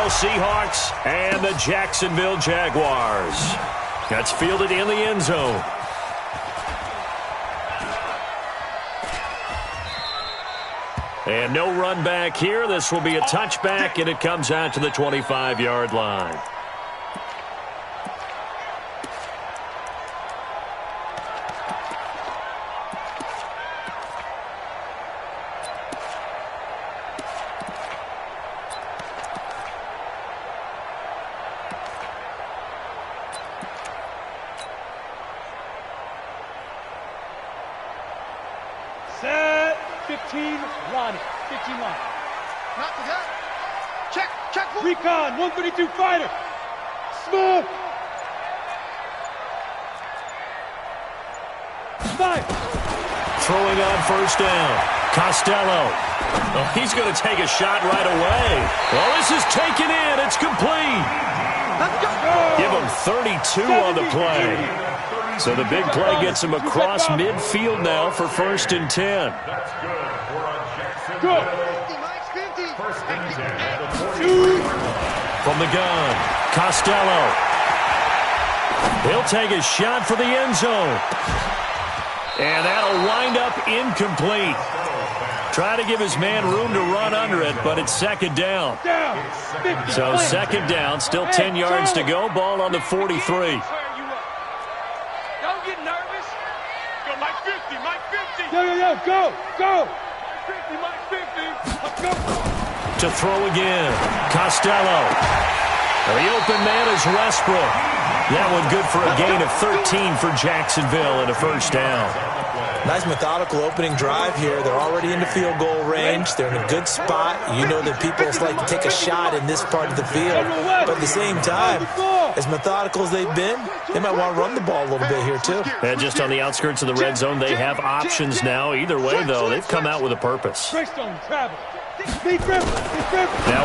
Seattle Seahawks and the Jacksonville Jaguars. That's fielded in the end zone. And no run back here. This will be a touchback, and it comes out to the 25-yard line. Set 15 line. 15 line. Not to that. Check. Recon 132 fighter. Smooth. Five. Throwing on first down. Costello. Oh, he's going to take a shot right away. Well, this is taken in. It's complete. Let's go. Give him 32 on the play. So the big play gets him across midfield now for 1st and 10. Go. 50. From the gun, Costello. He'll take a shot for the end zone. And that'll wind up incomplete. Try to give his man room to run under it, but it's 2nd down. So 2nd down, still 10 yards to go. Ball on the 43. Don't get nervous. Go, Mike 50, Mike 50. Yo, go. Mike 50, Mike 50. Let's go. To throw again, Costello. The open man is Westbrook. That one good for a gain of 13 for Jacksonville and a 1st down. Nice methodical opening drive here. They're already in the field goal range. They're in a good spot. You know that people like to take a shot in this part of the field. But at the same time, as methodical as they've been, they might want to run the ball a little bit here too. And just on the outskirts of the red zone, they have options now. Either way, though, they've come out with a purpose. Now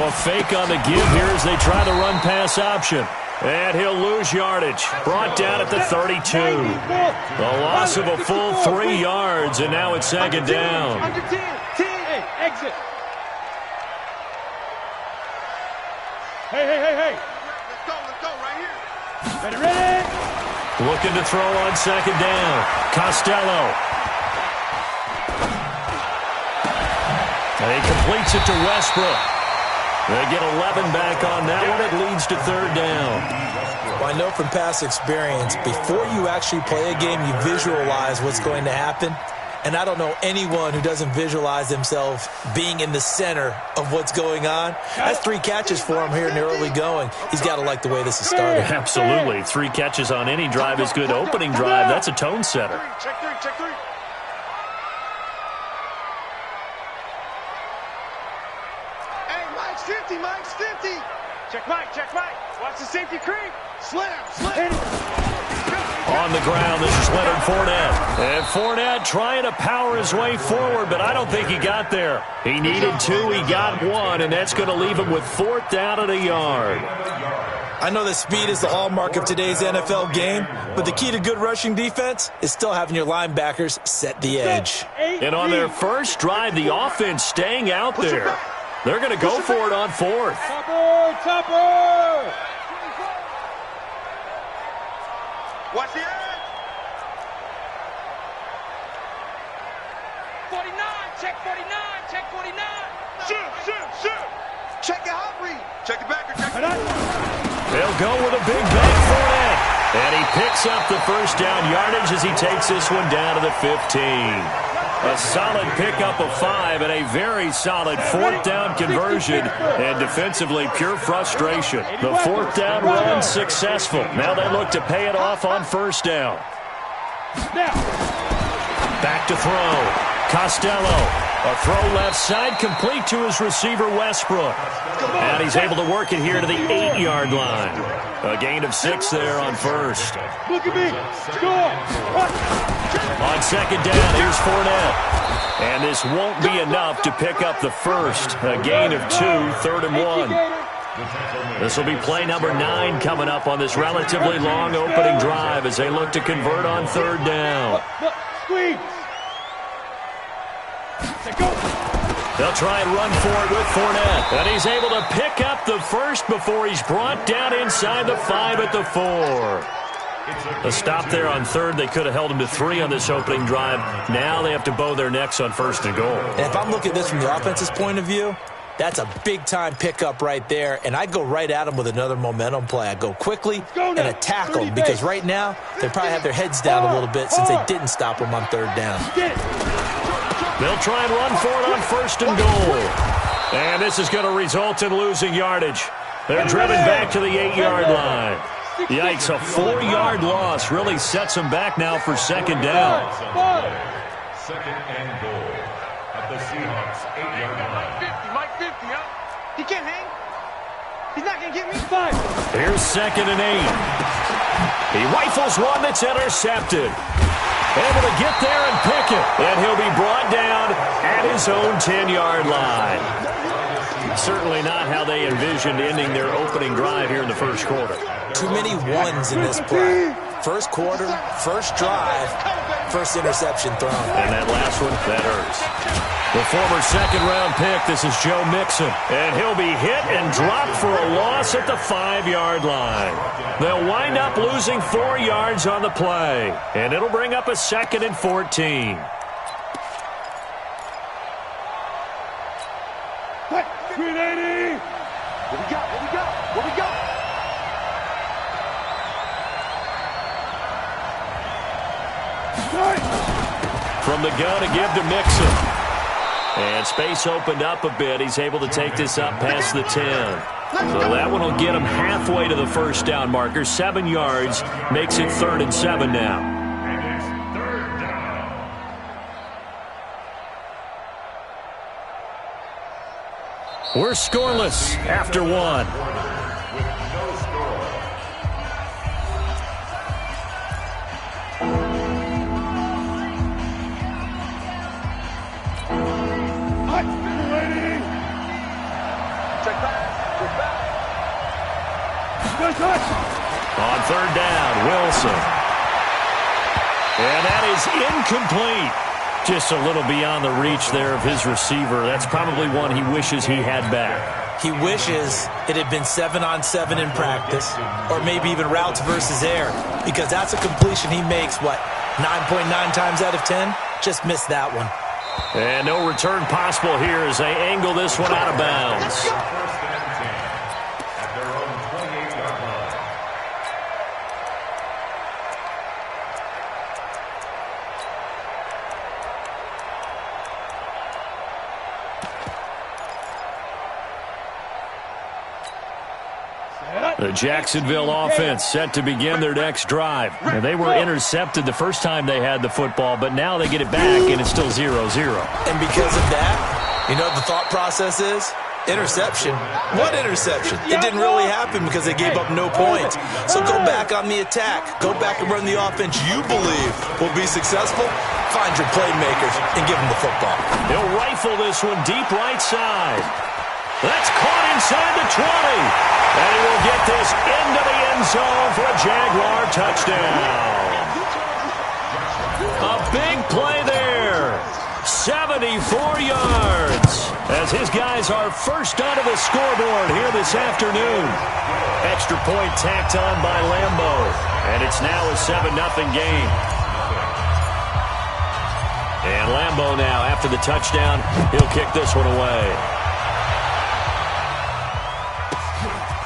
a fake on the give here as they try the run-pass option. And he'll lose yardage. Brought down at the 32. The loss of a full 3 yards, and now it's 2nd down. Under 10. Hey, exit. Hey. Let's go right here. Ready. Looking to throw on 2nd down. Costello. And he completes it to Westbrook. They get 11 back on that one. It leads to 3rd down. Well, I know from past experience, before you actually play a game, you visualize what's going to happen. And I don't know anyone who doesn't visualize themselves being in the center of what's going on. That's 3 catches for him here in the early going. He's got to like the way this is started. Absolutely. 3 catches on any drive is good. Opening drive, that's a tone setter. Check three. Hey, Mike's 50. Check Mike. Watch the safety creep. Slam. On the ground, this is Leonard Fournette. And Fournette trying to power his way forward, but I don't think he got there. He needed 2, he got 1, and that's going to leave him with 4th down and a yard. I know that speed is the hallmark of today's NFL game, but the key to good rushing defense is still having your linebackers set the edge. And on their first drive, the offense staying out there. They're going to go for it on 4th. Topper! Watch the edge. 49, check 49. Shoot. Check it out, Reed. Check it back. They'll go with a big bang Fournette. And he picks up the 1st down yardage as he takes this one down to the 15. A solid pickup of 5 and a very solid 4th down conversion. And defensively, pure frustration. The 4th down run successful. Now they look to pay it off on 1st down. Back to throw. Costello. A throw left side complete to his receiver Westbrook. And he's able to work it here to the 8-yard line. A gain of 6 there on 1st. Look at me. Score. On 2nd down, here's Fournette. And this won't be enough to pick up the 1st. A gain of 2, 3rd and 1. This will be play number 9 coming up on this relatively long opening drive as they look to convert on 3rd down. Squeeze. Go. They'll try and run for it with Fournette. And he's able to pick up the first before he's brought down inside the 5 at the 4. A stop there on third. They could have held him to 3 on this opening drive. Now they have to bow their necks on 1st and goal. And if I'm looking at this from the offense's point of view, that's a big-time pickup right there, and I'd go right at them with another momentum play. I'd go quickly and attack them because right now they probably have their heads down a little bit since they didn't stop them on 3rd down. They'll try and run for it on 1st and goal. And this is going to result in losing yardage. They're driven back to the 8-yard line. Yikes, a 4-yard loss really sets them back now for 2nd down. 2nd and goal at the Seahawks 8-yard line. Mike 50, huh? He can't hang. He's not going to get me. Here's 2nd and 8. He rifles one that's intercepted. Able to get there and pick it. And he'll be brought down at his own 10-yard line. Certainly not how they envisioned ending their opening drive here in the 1st quarter. Too many ones in this play. 1st quarter, 1st drive, 1st interception thrown. And that last one, that hurts. The former 2nd-round pick, this is Joe Mixon. And he'll be hit and dropped for a loss at the 5-yard line. They'll wind up losing 4 yards on the play. And it'll bring up a 2nd and 14. What? 380! What we got? What we got? What we got? From the gun to give to Mixon. And space opened up a bit. He's able to take this up past the 10. So that one will get him halfway to the 1st down marker. 7 yards makes it 3rd and 7 now. And it's 3rd down. We're scoreless after 1. With no score. On 3rd down, Wilson. And that is incomplete. Just a little beyond the reach there of his receiver. That's probably one he wishes he had back. He wishes it had been 7-on-7 in practice, or maybe even routes versus air, because that's a completion he makes, 9.9 times out of 10? Just missed that one. And no return possible here as they angle this one out of bounds. The Jacksonville offense set to begin their next drive. And they were intercepted the first time they had the football, but now they get it back, and it's still 0-0. And because of that, you know what the thought process is? Interception. What interception? It didn't really happen because they gave up no points. So go back on the attack. Go back and run the offense you believe will be successful. Find your playmakers and give them the football. He'll rifle this one deep right side. That's caught inside the 20. And he will get this into the end zone for a Jaguar touchdown. A big play there. 74 yards. As his guys are first onto the scoreboard here this afternoon. Extra point tacked on by Lambo. And it's now a 7-0 game. And Lambo now, after the touchdown, he'll kick this one away.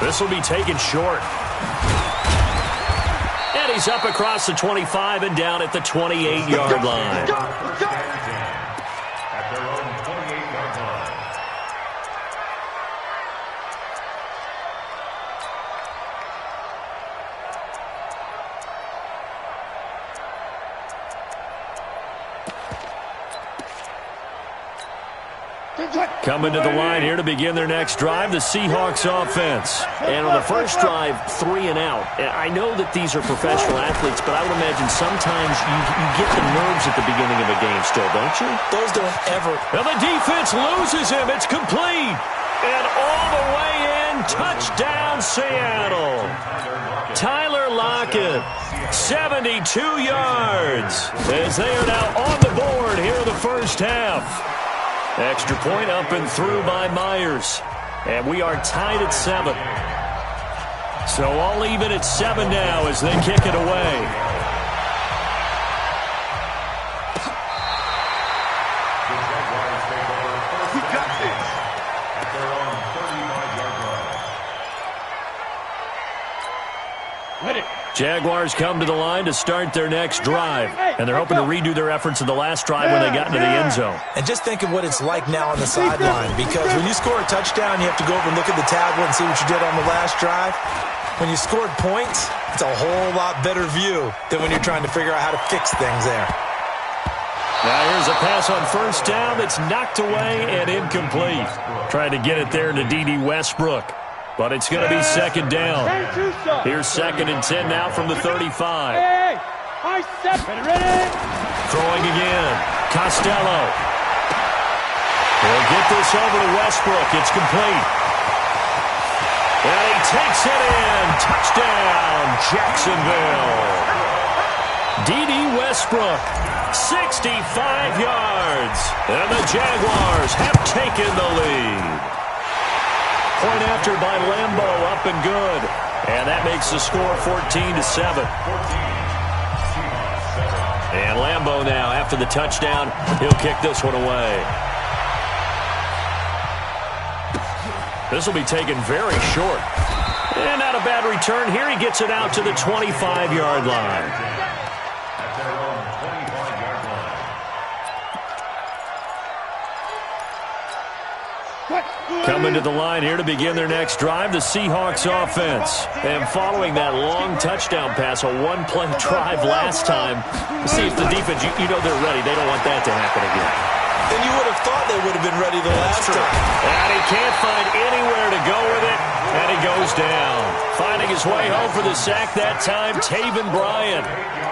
This will be taken short. And he's up across the 25 and down at the 28-yard line. At their own 28-yard line. Coming to the line here to begin their next drive, the Seahawks offense. And on the first drive, 3 and out. I know that these are professional athletes, but I would imagine sometimes you get the nerves at the beginning of a game still, don't you? Those don't ever. And the defense loses him. It's complete. And all the way in, touchdown Seattle. Tyler Lockett, 72 yards, as they are now on the board here in the first half. Extra point up and through by Myers. And we are tied at 7. So all even at 7 now as they kick it away. We got this. At their own 35-yard line. Ready. Jaguars come to the line to start their next drive. And they're hoping to redo their efforts in the last drive when they got into the end zone. And just think of what it's like now on the sideline, because when you score a touchdown, you have to go over and look at the tablet and see what you did on the last drive. When you scored points, it's a whole lot better view than when you're trying to figure out how to fix things there. Now here's a pass on first down that's knocked away and incomplete. Trying to get it there to D.D. Westbrook. But it's going to be second down. Here's 2nd and 10 now from the 35. Hey, I step ready. Throwing again. Costello. He'll get this over to Westbrook. It's complete. And he takes it in. Touchdown, Jacksonville. D.D. Westbrook, 65 yards. And the Jaguars have taken the lead. Point after by Lambo, up and good. And that makes the score 14-7. And Lambo now, after the touchdown, he'll kick this one away. This will be taken very short. And not a bad return. Here he gets it out to the 25-yard line. At their own 25-yard line. Coming to the line here to begin their next drive, the Seahawks offense. And following that long touchdown pass, a one-play drive last time, see if the defense, you know they're ready. They don't want that to happen again. And you would have thought they would have been ready the last time. And he can't find anywhere to go with it, and he goes down. Finding his way home for the sack that time, Taven Bryan.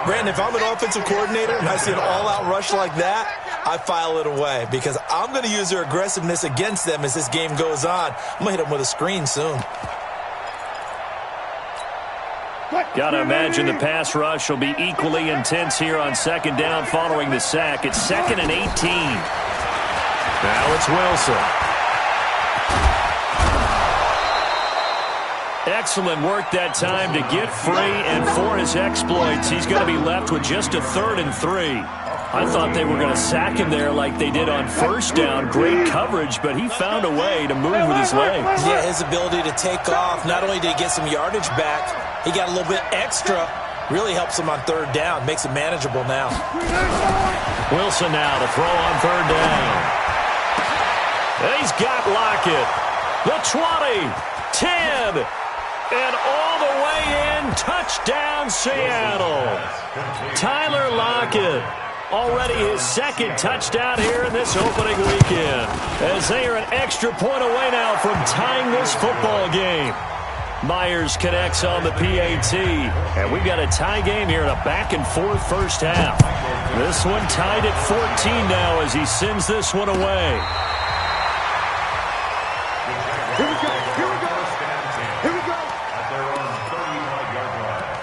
Brandon, if I'm an offensive coordinator and I see an all-out rush like that, I file it away because I'm going to use their aggressiveness against them as this game goes on. I'm going to hit them with a screen soon. Got to imagine the pass rush will be equally intense here on second down following the sack. It's 2nd and 18. Now it's Wilson. Excellent work that time to get free, and for his exploits, he's going to be left with just a 3rd and 3. I thought they were going to sack him there like they did on first down. Great coverage, but he found a way to move with his legs. Yeah, his ability to take off, not only did he get some yardage back, he got a little bit extra. Really helps him on 3rd down. Makes it manageable now. Wilson now to throw on 3rd down. And he's got Lockett. The 20, 10, and all the way in. Touchdown, Seattle. Tyler Lockett. Already his 2nd touchdown here in this opening weekend. As they are an extra point away now from tying this football game. Myers connects on the PAT. And we've got a tie game here in a back-and-forth first half. This one tied at 14 now as he sends this one away. Here we go. Here we go. Here we go. At their own 35-yard line.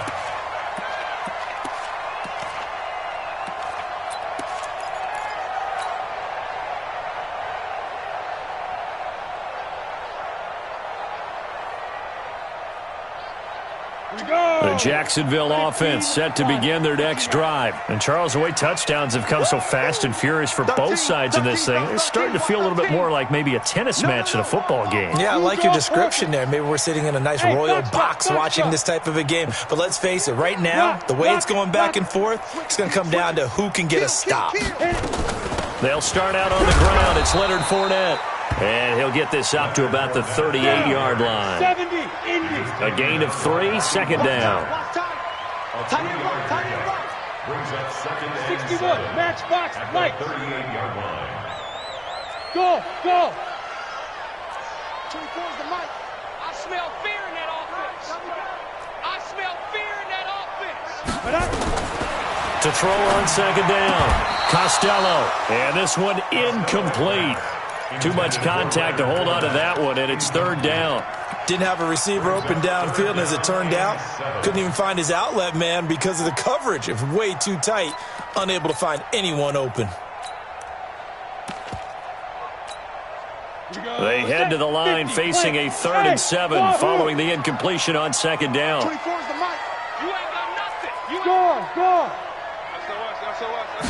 The Jacksonville offense set to begin their next drive. And Charles, the way touchdowns have come so fast and furious for both sides in this thing, it's starting to feel a little bit more like maybe a tennis match in a football game. Yeah, I like your description there. Maybe we're sitting in a nice royal box watching this type of a game. But let's face it, right now, the way it's going back and forth, it's going to come down to who can get a stop. They'll start out on the ground. It's Leonard Fournette. And he'll get this up to about the 38-yard line. 70, Indy. A gain of 3, 2nd down. Brings up 2nd and 61, matchbox, at light. the 38-yard line. Go, go. 24's the mic. I smell fear in that offense. I smell fear in that offense. To throw on 2nd down, Costello. And this one incomplete. Too much contact to hold on to that one, and it's 3rd down. Didn't have a receiver open downfield, and as it turned out, couldn't even find his outlet man because of the coverage. It was way too tight, unable to find anyone open. They head to the line facing a 3rd and 7 following the incompletion on 2nd down. 24 is the mic. You ain't got nothing. You ain't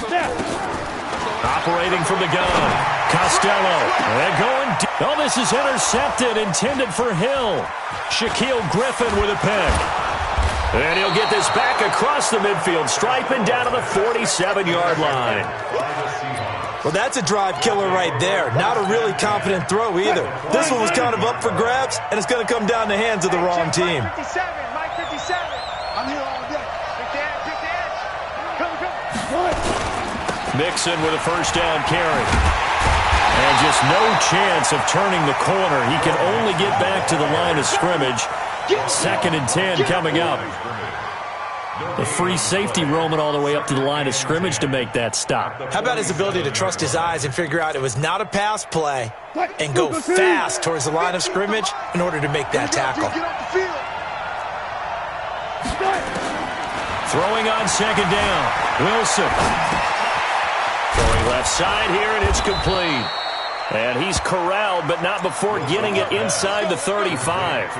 Score. Operating from the gun, Costello. And going deep. Oh, this is intercepted, intended for Hill. Shaquille Griffin with a pick. And he'll get this back across the midfield stripe and down to the 47-yard line. Well, that's a drive killer right there. Not a really confident throw either. This one was kind of up for grabs, and it's going to come down the hands of the wrong team. Mike 57. I'm here all day. Pick the edge. Come. Mixon with a 1st down carry. And just no chance of turning the corner. He can only get back to the line of scrimmage. 2nd and 10 coming up. The free safety roaming all the way up to the line of scrimmage to make that stop. How about his ability to trust his eyes and figure out it was not a pass play and go fast towards the line of scrimmage in order to make that tackle. Get off the field. Throwing on 2nd down. Wilson. Going left side here, and it's complete. And he's corralled, but not before getting it inside the 35.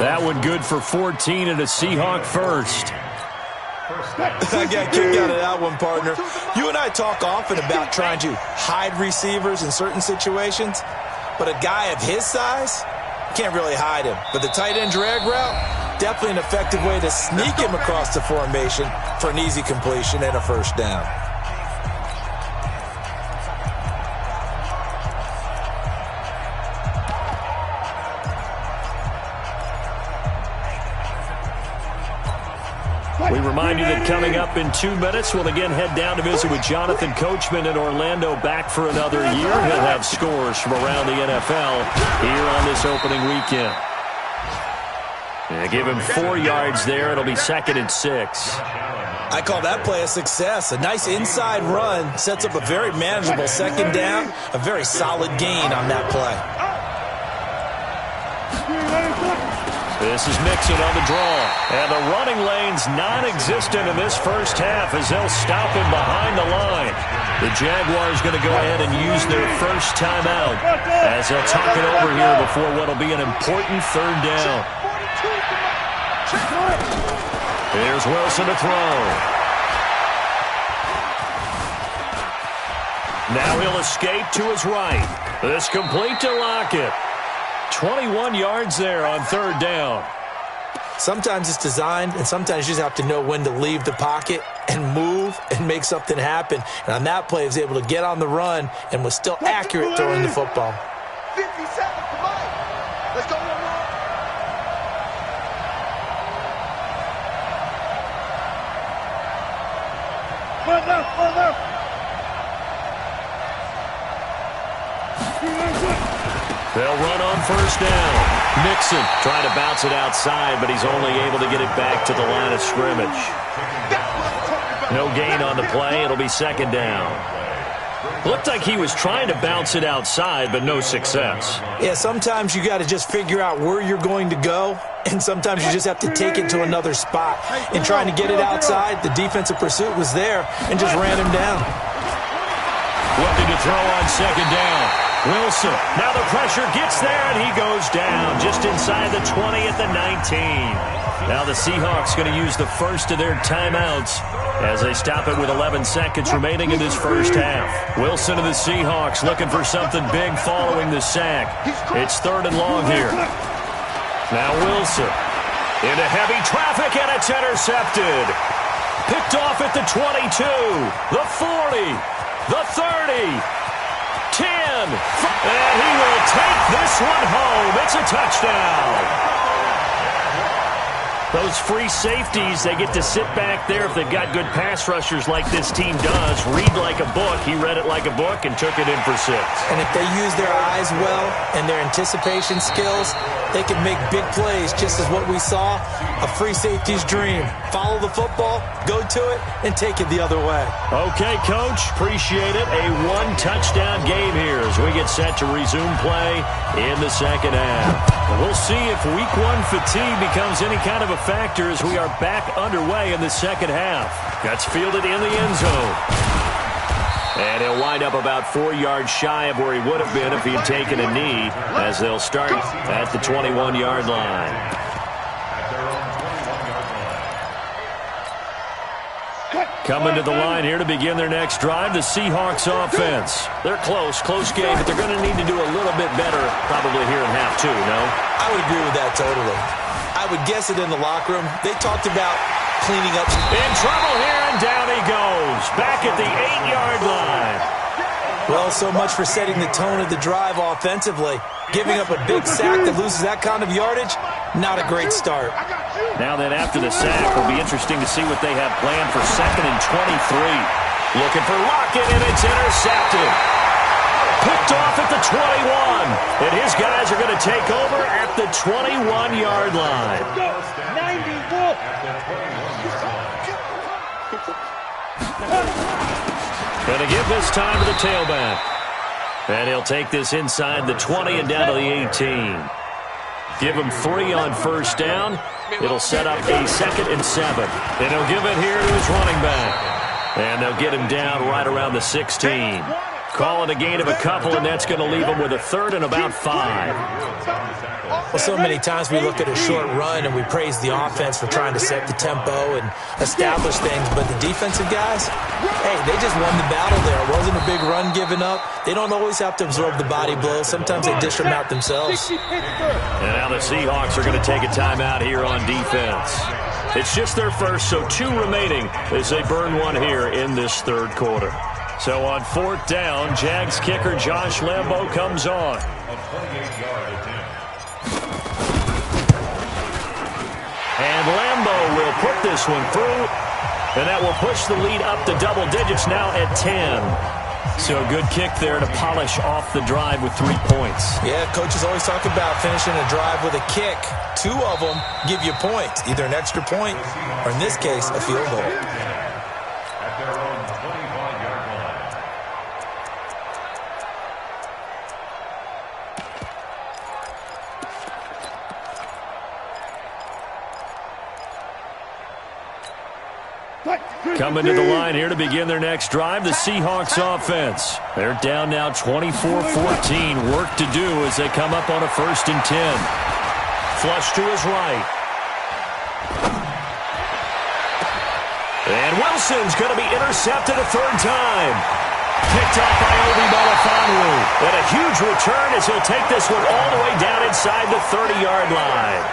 That one good for 14 and a Seahawk first. I got kicked out of that one, partner. You and I talk often about trying to hide receivers in certain situations, but a guy of his size can't really hide him. But the tight end drag route, definitely an effective way to sneak him across the formation for an easy completion and a 1st down. We remind you that coming up in 2 minutes, we'll again head down to visit with Jonathan Coachman in Orlando, back for another year. He'll have scores from around the NFL here on this opening weekend. Give him 4 yards there. It'll be 2nd and 6. I call that play a success. A nice inside run sets up a very manageable 2nd down, a very solid gain on that play. This is Mixon on the draw. And the running lane's non-existent in this first half as they'll stop him behind the line. The Jaguars going to go ahead and use their first timeout as they'll talk it over here before what will be an important 3rd down. Here's Wilson to throw. Now he'll escape to his right. This complete to Lockett. 21 yards there on 3rd down. Sometimes it's designed, and sometimes you just have to know when to leave the pocket and move and make something happen. And on that play, he was able to get on the run and was still accurate throwing the football. 57, come on. Let's go one more. One left. They'll run on 1st down. Mixon trying to bounce it outside, but he's only able to get it back to the line of scrimmage. No gain on the play. It'll be 2nd down. Looked like he was trying to bounce it outside, but no success. Yeah, sometimes you got to just figure out where you're going to go, and sometimes you just have to take it to another spot. In trying to get it outside, the defensive pursuit was there and just ran him down. Looking to throw on 2nd down. Wilson, now the pressure gets there, and he goes down just inside the 20 at the 19. Now the Seahawks going to use the first of their timeouts as they stop it with 11 seconds remaining in this first half. Wilson and the Seahawks looking for something big following the sack. It's 3rd and long here. Now Wilson into heavy traffic, and it's intercepted. Picked off at the 22, the 40, the 30. 10, and he will take this one home. It's a touchdown. Those free safeties, they get to sit back there if they've got good pass rushers like this team does. Read like a book. He read it like a book and took it in for 6. And if they use their eyes well and their anticipation skills, they can make big plays, just as what we saw, a free safety's dream. Follow the football, go to it, and take it the other way. Okay, Coach, appreciate it. A 1-touchdown game here as we get set to resume play in the second half. We'll see if Week 1 fatigue becomes any kind of a factor as we are back underway in the second half. That's fielded in the end zone. And he'll wind up about 4 yards shy of where he would have been if he had taken a knee, as they'll start at the 21-yard line. Coming to the line here to begin their next drive, the Seahawks offense. They're close game, but they're going to need to do a little bit better probably here in half two, no? I would agree with that totally. I would guess it in the locker room. They talked about cleaning up. In trouble here, and down he goes. Back at the 8-yard line. Well, so much for setting the tone of the drive offensively. Giving up a big sack that loses that kind of yardage, not a great start. Now then, after the sack, it'll be interesting to see what they have planned for 2nd and 23. Looking for Lockett, and it's intercepted. Picked off at the 21. And his guys are going to take over at the 21-yard line. 91. Going to give this time to the tailback. And he'll take this inside the 20 and down to the 18. Give him 3 on first down. It'll set up a 2nd and 7. And he'll give it here to his running back. And they'll get him down right around the 16. Call it a gain of a couple, and that's going to leave him with a 3rd and about 5. Well, so many times we look at a short run and we praise the offense for trying to set the tempo and establish things, but the defensive guys, hey, they just won the battle there. It wasn't a big run given up. They don't always have to absorb the body blows. Sometimes they dish them out themselves. And now the Seahawks are going to take a timeout here on defense. It's just their first, so 2 remaining as they burn one here in this 3rd quarter. So on 4th down, Jags kicker Josh Lambo comes on. And Lambo will put this one through, and that will push the lead up to double digits now at 10. So a good kick there to polish off the drive with 3 points. Yeah, coaches always talk about finishing a drive with a kick. 2 of them give you points, either an extra point or, in this case, a field goal. Coming to the line here to begin their next drive, the Seahawks offense. They're down now 24-14. Work to do as they come up on a 1st and 10. Flush to his right. And Wilson's going to be intercepted a 3rd time. Picked off by Obi Melifonwu. And a huge return as he'll take this one all the way down inside the 30-yard line.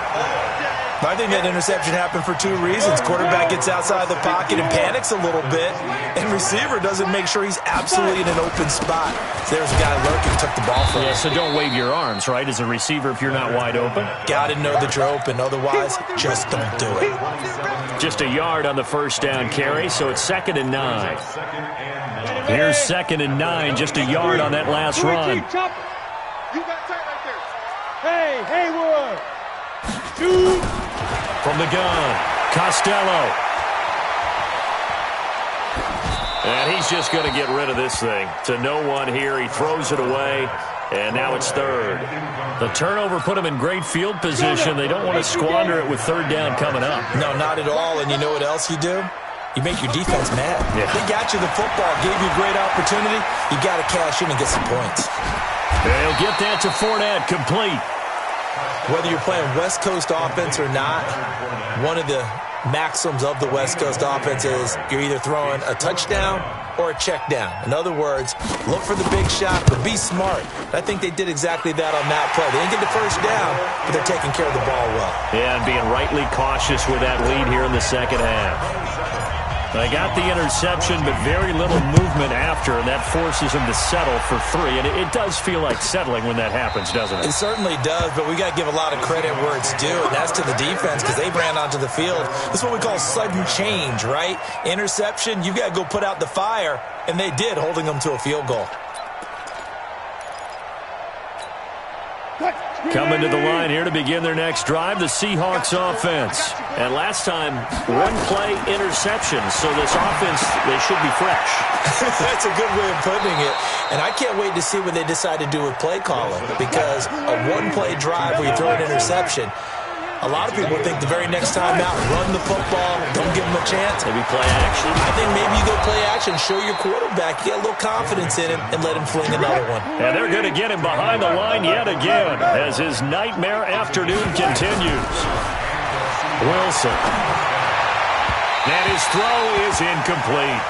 I think that interception happened for 2 reasons. Quarterback gets outside the pocket and panics a little bit, and receiver doesn't make sure he's absolutely in an open spot. So there's a guy lurking, took the ball from him. Yeah, so don't wave your arms, right, as a receiver if you're not wide open. Got to know that you're open. Otherwise, just don't do it. Just a yard on the 1st down carry, so it's 2nd and 9. Here's 2nd and 9, just a yard on that last run. You got tight right there. Hey, Haywood. Shoot. From the gun, Costello. And he's just going to get rid of this thing. To no one here. He throws it away, and now it's 3rd. The turnover put him in great field position. They don't want to squander it with 3rd down coming up. No, not at all. And you know what else you do? You make your defense mad. Yeah. They got you the football, gave you a great opportunity. You got to cash in and get some points. They'll get that to Fournette, complete. Whether you're playing West Coast offense or not, one of the maxims of the West Coast offense is you're either throwing a touchdown or a check down. In other words, look for the big shot, but be smart. I think they did exactly that on that play. They didn't get the 1st down, but they're taking care of the ball well. Yeah, and being rightly cautious with that lead here in the 2nd half. They got the interception, but very little movement after, and that forces them to settle for 3. And it does feel like settling when that happens, doesn't it? It certainly does, but we got to give a lot of credit where it's due, and that's to the defense because they ran onto the field. This is what we call sudden change, right? Interception, you got to go put out the fire, and they did, holding them to a field goal. Coming to the line here to begin their next drive, the Seahawks offense. And last time, 1-play interception, so this offense, they should be fresh. That's a good way of putting it. And I can't wait to see what they decide to do with play calling, because a 1-play drive where you throw an interception, A lot of people think the very next time out, run the football, don't give him a chance. Maybe play action. I think maybe you go play action, show your quarterback, get a little confidence in him, and let him fling another one. And they're going to get him behind the line yet again as his nightmare afternoon continues. Wilson. And his throw is incomplete.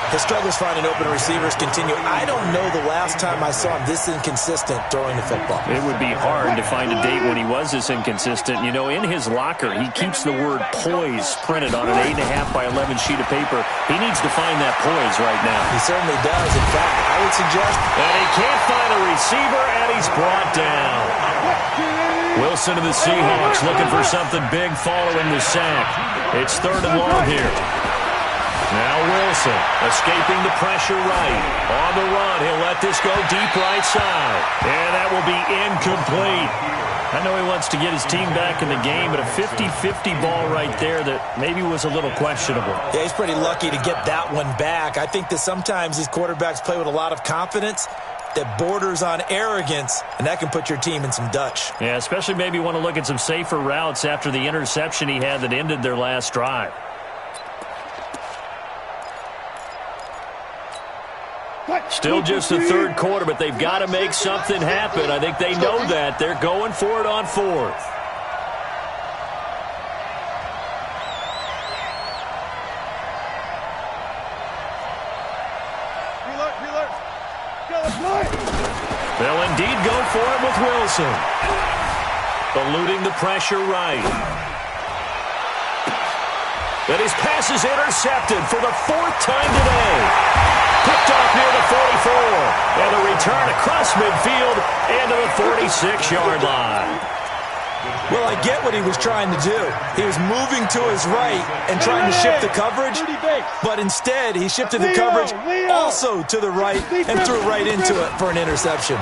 His struggles finding open receivers continue. I don't know the last time I saw him this inconsistent throwing the football. It would be hard to find a date when he was this inconsistent. You know, in his locker, he keeps the word poise printed on an 8.5 by 11 sheet of paper. He needs to find that poise right now. He certainly does. In fact, I would suggest... And he can't find a receiver, and he's brought down. Wilson of the Seahawks looking for something big following the sack. It's 3rd and long here. Now Wilson escaping the pressure right. On the run, he'll let this go deep right side. And that will be incomplete. I know he wants to get his team back in the game, but a 50-50 ball right there that maybe was a little questionable. Yeah, he's pretty lucky to get that one back. I think that sometimes these quarterbacks play with a lot of confidence that borders on arrogance, and that can put your team in some Dutch. Yeah, especially maybe want to look at some safer routes after the interception he had that ended their last drive. Still just the 3rd quarter, but they've got to make something happen. I think they know that. They're going for it on 4th. They'll indeed go for it with Wilson. Eluding the pressure right. But his pass is intercepted for the 4th time today. Picked off near the 44. And the return across midfield into the 46-yard line. Well, I get what he was trying to do. He was moving to his right and trying to shift the coverage, but instead he shifted the coverage also to the right and threw right into it for an interception.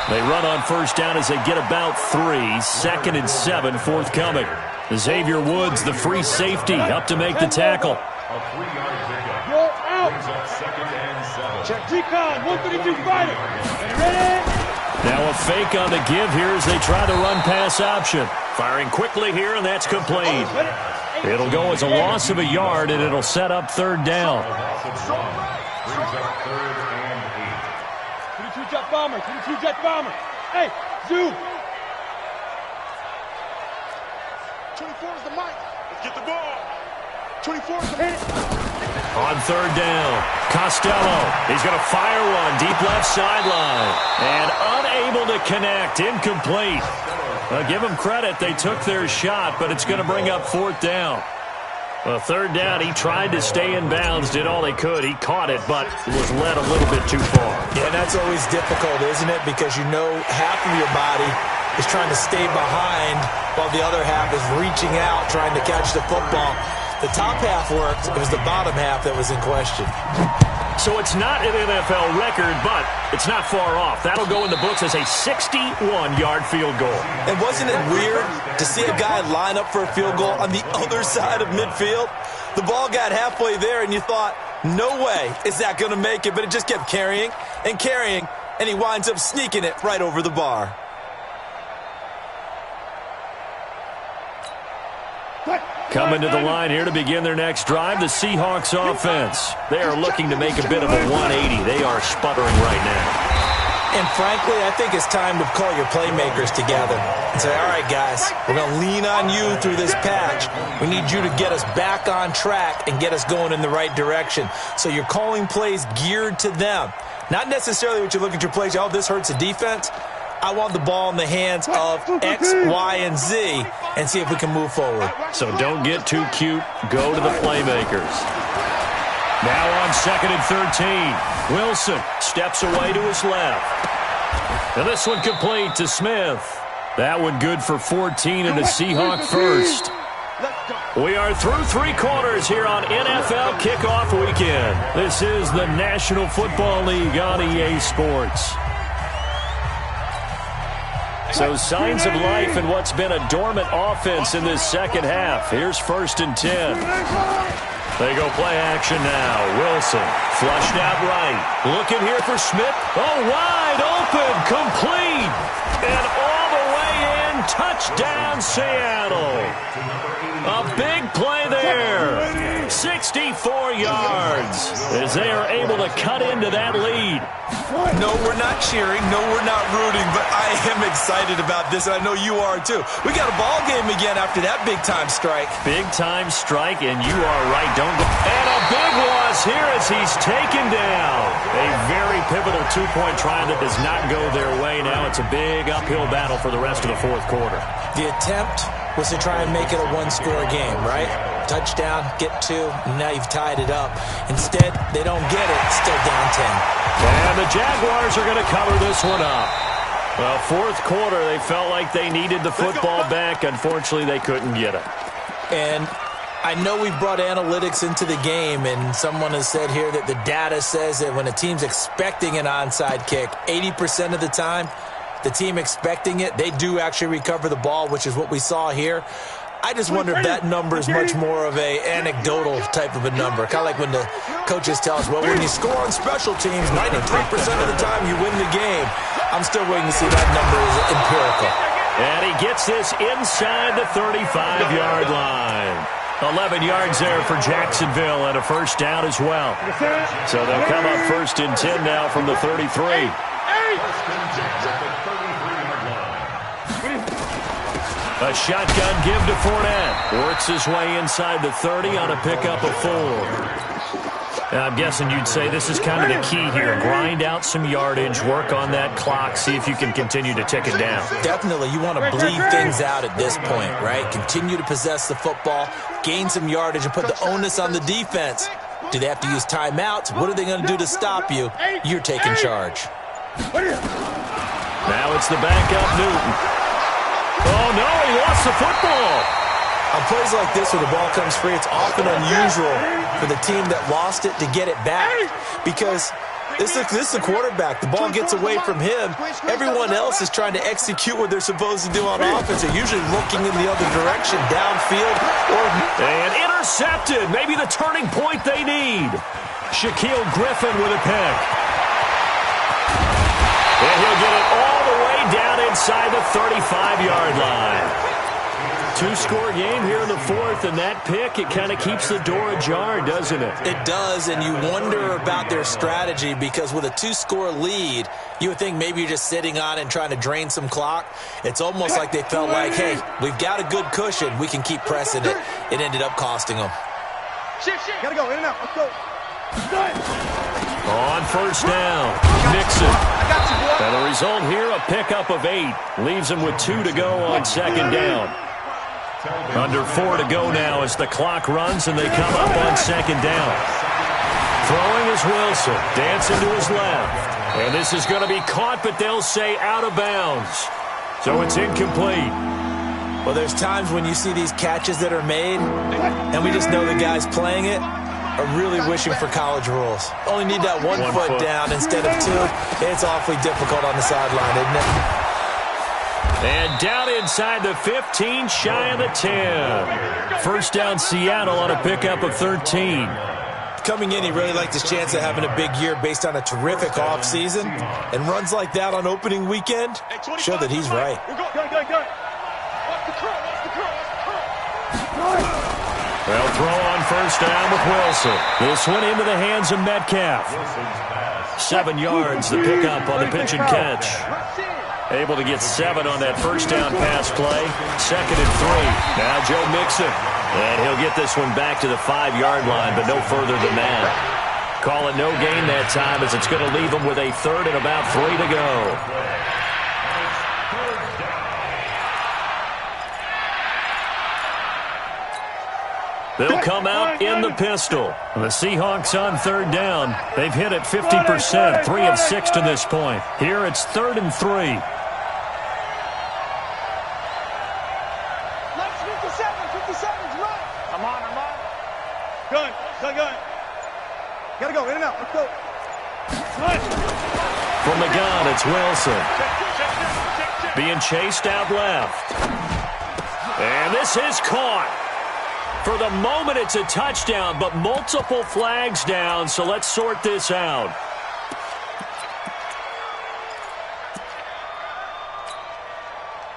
They run on 1st down as they get about 3. 2nd and 7 forthcoming. Xavier Woods, the free safety, up to make the tackle. A 3-yard pickup. Brings up 2nd and 7. Check G-Con, 132 fighter. Ready? Now a fake on the give here as they try the run-pass option. Firing quickly here, and that's complete. It'll go as a loss of a yard, and it'll set up 3rd down. Brings up 3rd and 8. 22 jet bomber, 22 jet bomber. Hey, zoom. 24 is the mic. Let's get the ball. 24 is the hit. On 3rd down, Costello. He's going to fire one deep left sideline. And unable to connect, incomplete. Give them credit, they took their shot, but it's going to bring up 4th down. Well, 3rd down, he tried to stay in bounds, did all he could. He caught it, but was led a little bit too far. Yeah, that's always difficult, isn't it? Because you know half of your body is trying to stay behind while the other half is reaching out, trying to catch the football. The top half worked. It was the bottom half that was in question. So it's not an NFL record, but it's not far off. That'll go in the books as a 61-yard field goal. And wasn't it weird to see a guy line up for a field goal on the other side of midfield? The ball got halfway there, and you thought, no way is that going to make it, but it just kept carrying and carrying, and he winds up sneaking it right over the bar. Coming to the line here to begin their next drive, the Seahawks offense. They are looking to make a bit of a 180. They are sputtering right now. And frankly, I think it's time to call your playmakers together and say, all right, guys, we're going to lean on you through this patch. We need you to get us back on track and get us going in the right direction. So you're calling plays geared to them. Not necessarily what you look at your plays, oh, this hurts the defense. I want the ball in the hands of X, Y, and Z and see if we can move forward. So don't get too cute. Go to the playmakers. Now on 2nd and 13. Wilson steps away to his left. And this one complete to Smith. That one good for 14 and a Seahawk first. We are through 3 quarters here on NFL Kickoff Weekend. This is the National Football League on EA Sports. So signs of life in what's been a dormant offense in this second half. Here's 1st and 10. They go play action now. Wilson flushed out right. Looking here for Smith. Oh, wide open, complete. And all the way in touchdown, Seattle. A big play there. 64 yards as they are able to cut into that lead. No, we're not cheering. No, we're not rooting, but I am excited about this, and I know you are too. We got a ball game again after that big-time strike. Big-time strike, and you are right. And a big loss here as he's taken down. A very pivotal two-point try that does not go their way. Now it's a big uphill battle for the rest of the fourth quarter. The attempt was to try and make it a one-score game, right? Touchdown, get two, and now you've tied it up. Instead, they don't get it. Still down 10. And the Jaguars are going to cover this one up. Well, fourth quarter, they felt like they needed the football back. Unfortunately, they couldn't get it. And I know we've brought analytics into the game, and someone has said here that the data says that when a team's expecting an onside kick, 80% of the time, the team expecting it, they do actually recover the ball, which is what we saw here. I just wonder if that number is much more of a anecdotal type of a number. Kind of like when the coaches tell us, well, when you score on special teams, 93% of the time you win the game. I'm still waiting to see that number is empirical. And he gets this inside the 35-yard line. 11 yards there for Jacksonville and a first down as well. So they'll come up first and 10 now from the 33. A shotgun give to Fournette. Works his way inside the 30 on a pickup of 4. I'm guessing you'd say this is kind of the key here. Grind out some yardage, work on that clock, see if you can continue to tick it down. Definitely. You want to bleed things out at this point, right? Continue to possess the football, gain some yardage, and put the onus on the defense. Do they have to use timeouts? What are they going to do to stop you? You're taking charge. Now it's the backup, Newton. Oh, no, he lost the football. On plays like this where the ball comes free, it's often unusual for the team that lost it to get it back because this is the quarterback. The ball gets away from him. Everyone else is trying to execute what they're supposed to do on offense. They're usually looking in the other direction, downfield. And intercepted. Maybe the turning point they need. Shaquille Griffin with a pick. And he'll get it all the way down inside the 35-yard line. Two-score game here in the fourth, and that pick, it kind of keeps the door ajar, doesn't it? It does, and you wonder about their strategy because with a two-score lead, you would think maybe you're just sitting on it and trying to drain some clock. It's almost like they felt like, hey, we've got a good cushion. We can keep pressing it. It ended up costing them. Gotta go, in and out. Let's go. On first down, Mixon. And the result here, a pickup of 8. Leaves him with 2 to go on second down. Under 4 to go now as the clock runs and they come up on second down. Throwing is Wilson. Dancing to his left. And this is going to be caught, but they'll say out of bounds. So it's incomplete. Well, there's times when you see these catches that are made, and we just know the guys playing it are really wishing for college rules. Only need that one foot down instead of 2. It's awfully difficult on the sideline, isn't it? And down inside the 15, shy of the 10. First down Seattle on a pickup of 13. Coming in, he really liked his chance of having a big year based on a terrific offseason. And runs like that on opening weekend show that he's right. They'll throw on first down with Wilson. This one into the hands of Metcalf. 7 yards, the pickup on the pitch and catch. Able to get 7 on that first down pass play. Second and 3. Now Joe Mixon. And he'll get this one back to the 5-yard line, but no further than that. Call it no gain that time as it's going to leave him with a third and about 3 to go. They'll come out in the pistol. The Seahawks on third down. They've hit it 50%, 3 of 6 to this point. Here it's 3rd and 3. Gotta go, in and out. Let's go. From the gun, it's Wilson. Being chased out left. And this is caught. For the moment, it's a touchdown, but multiple flags down, so let's sort this out.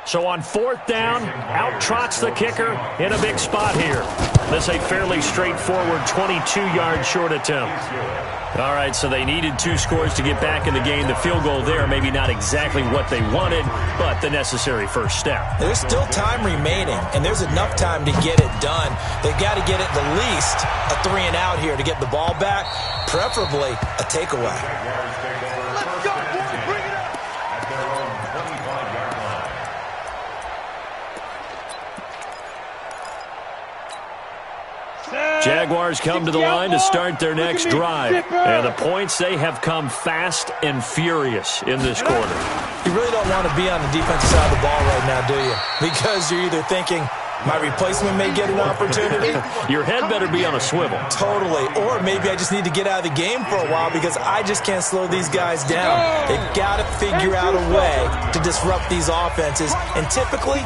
So on 4th down, out trots the kicker in a big spot here. This is a fairly straightforward 22-yard short attempt. All right, so they needed 2 scores to get back in the game. The field goal there, maybe not exactly what they wanted, but the necessary first step. There's still time remaining, and there's enough time to get it done. They've got to get at the least a 3-and-out here to get the ball back, preferably a takeaway. Let's go, boys. Bring it up. At their own 25-yard line. Jaguars come to the line to start their next drive. And the points, they have come fast and furious in this quarter. You really don't want to be on the defensive side of the ball right now, do you? Because you're either thinking, my replacement may get an opportunity. Your head better be on a swivel. Totally. Or maybe I just need to get out of the game for a while because I just can't slow these guys down. They've got to figure out a way to disrupt these offenses. And typically,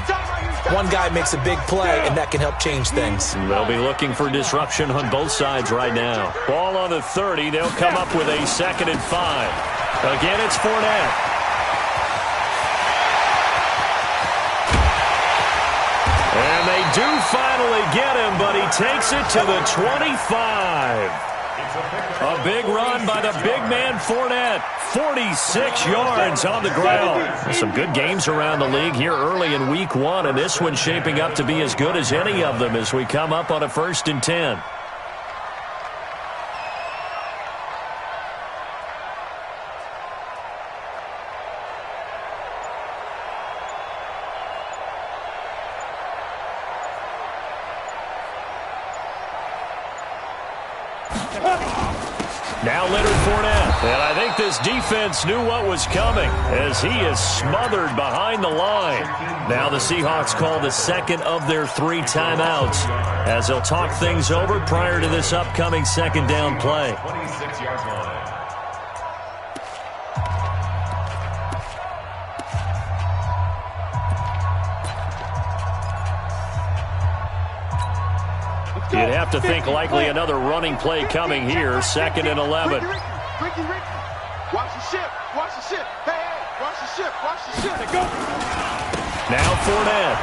one guy makes a big play, and that can help change things. They'll be looking for disruption on both sides right now. Ball on the 30. They'll come up with a 2nd and 5. Again, it's Fournette. And they do finally get him, but he takes it to the 25. A big run by the big man Fournette. 46 yards on the ground. Some good games around the league here early in week 1, and this one's shaping up to be as good as any of them as we come up on a 1st and 10. Now Leonard Fournette, and I think this defense knew what was coming as he is smothered behind the line. Now the Seahawks call the 2nd of their 3 timeouts as they'll talk things over prior to this upcoming 2nd down play. 26-yard line. You'd have to think likely another running play coming here. 2nd and 11. Ricky. Watch the ship. Watch the ship. Hey, watch the ship. Watch the ship. Go. Now Fournette.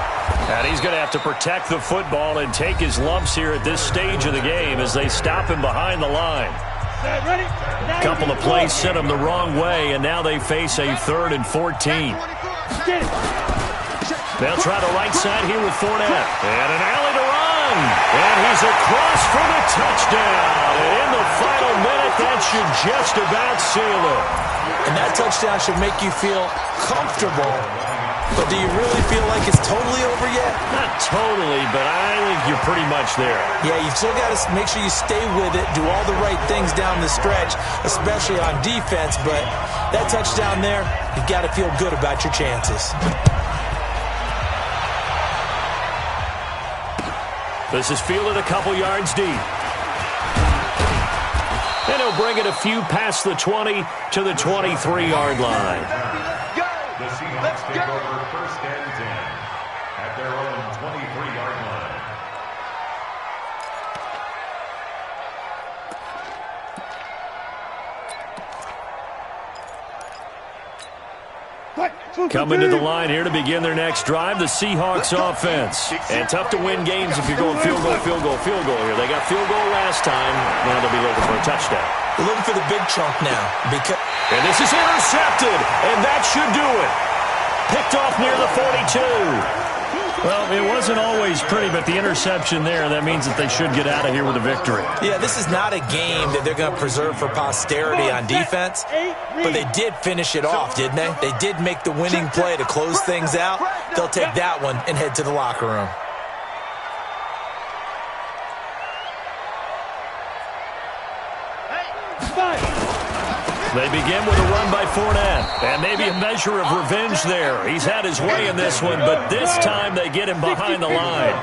And he's going to have to protect the football and take his lumps here at this stage of the game as they stop him behind the line. A couple of plays sent him the wrong way, and now they face a 3rd and 14. They'll try the right side here with Fournette. And an alley to run. And he's across for the touchdown. And in the final minute, that should just about seal it. And that touchdown should make you feel comfortable. But do you really feel like it's totally over yet? Not totally, but I think you're pretty much there. Yeah, you've still got to make sure you stay with it, do all the right things down the stretch, especially on defense. But that touchdown there, you've got to feel good about your chances. This is fielded a couple yards deep. And he'll bring it a few past the 20 to the 23-yard line. The Seahawks take over 1st and 10 at their own 23-yard line. Coming to the line here to begin their next drive, the Seahawks offense. And tough to win games if you're going field goal here. They got field goal last time. Now they'll be looking for a touchdown. They're looking for the big chunk now. And this is intercepted, and that should do it. Picked off near the 42. Well, it wasn't always pretty, but the interception there, that means that they should get out of here with a victory. Yeah, this is not a game that they're going to preserve for posterity on defense, but they did finish it off, didn't they? They did make the winning play to close things out. They'll take that one and head to the locker room. They begin with a run by Fournette, and maybe a measure of revenge there. He's had his way in this one, but this time they get him behind the line.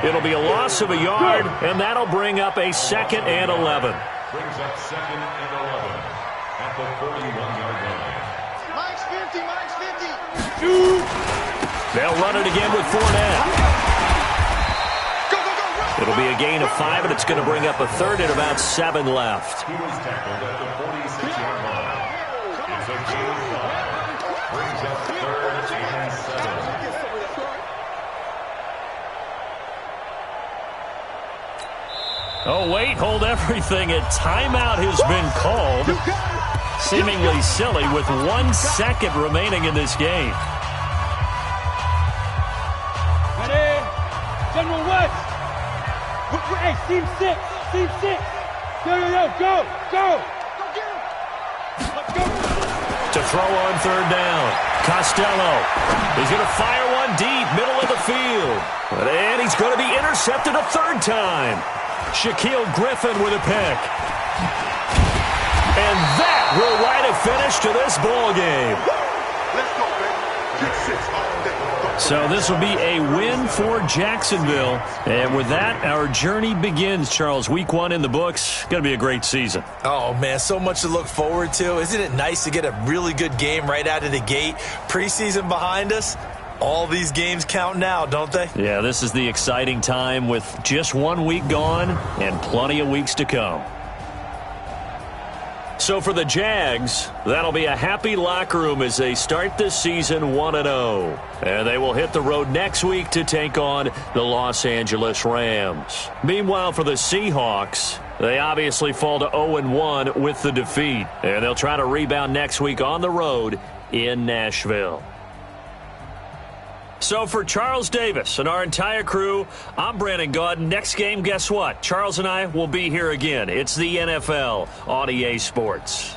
It'll be a loss of a yard, and that'll bring up a 2nd and 11. Brings up 2nd and 11 at the 41-yard line. Mike's 50. They'll run it again with Fournette. It'll be a gain of 5, and it's going to bring up a 3rd and about 7 left. He was tackled at the 46-yard line. It's a gain of 5. Brings up 3rd and 7. Oh, wait, hold everything. A timeout has been called. Seemingly silly with 1 second remaining in this game. Ready? General West. Hey, team 6. Team 6. Yo, go. Go get him. Let's go. To throw on third down. Costello. He's going to fire one deep, middle of the field. And he's going to be intercepted a third time. Shaquille Griffin with a pick. And that will write a finish to this ball game. Let's go, baby. Get 6 all day. So this will be a win for Jacksonville. And with that, our journey begins, Charles. Week 1 in the books. Going to be a great season. Oh, man, so much to look forward to. Isn't it nice to get a really good game right out of the gate? Preseason behind us. All these games count now, don't they? Yeah, this is the exciting time with just 1 week gone and plenty of weeks to come. So for the Jags, that'll be a happy locker room as they start this season 1-0. And they will hit the road next week to take on the Los Angeles Rams. Meanwhile, for the Seahawks, they obviously fall to 0-1 with the defeat. And they'll try to rebound next week on the road in Nashville. So for Charles Davis and our entire crew, I'm Brandon Gaudin. Next game, guess what? Charles and I will be here again. It's the NFL on EA Sports.